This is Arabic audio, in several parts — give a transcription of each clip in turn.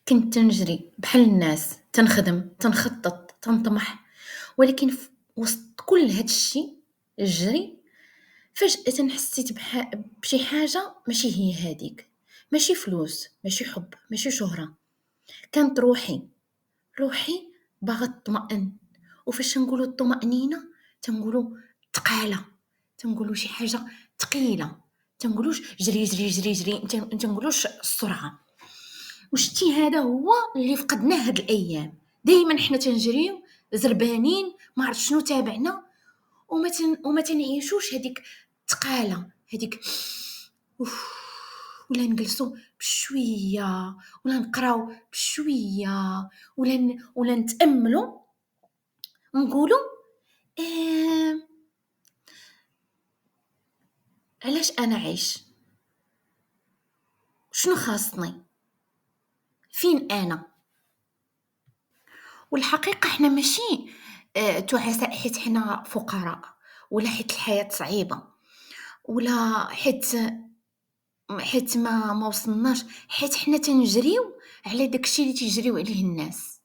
كنت تنجري بحال الناس، تنخدم، تنخطط، تنطمح، ولكن وسط كل هاد الشي الجري، فجأةً حسيت بشي حاجة ماشي هي هاذيك، ماشي فلوس، ماشي حُب، ماشي شهرة، كانت روحي باغا تطمئن، وفاش تنقولوا الطمأنينة تنقولوا تقالة، تنقولوا شي حاجة تقيلة، تنقولوش جري، جري، جري، جري، ما تنقولوش السرعة. وشتي هذا هو اللي فقدناه هاد الأيام، دايمًا حنا تنجريو زربانين ما عرفت شنو تابعنا وما تنعيشوش هاديك التقالة، هاديك ولا نجلسوا بشوية، ولا نقراو بشوية، ولا نتأملوا ونقولوا آآ علاش أنا عايش؟ شنو خاصني؟ فين أنا؟ والحقيقة حنا ماشي تعساء حيت حنا فقراء، ولا حيت الحياة صعيبة، ولا حيت ما وصلناش، حيت حنا تنجريو على داك الشي اللي تيجريو عليه الناس،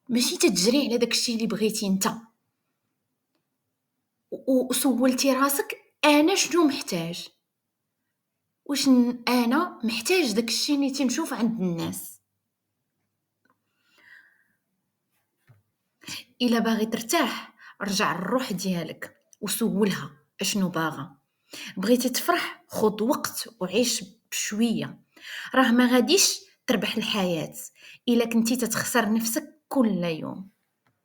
ماشي تتجري على داك الشي اللي بغيتي انت، وسولتي راسك أنا شنو محتاج؟ واش أنا محتاج داك الشي اللي تنشوف عند الناس؟ إلا باغي ترتاح رجع للروح ديالك وسولها أشنو باغا، بغيتي تفرح خُد وقت وعيش بشوية، راه ما غاديش تربح الحياة إلا كنتي تتخسر نفسك كل يوم.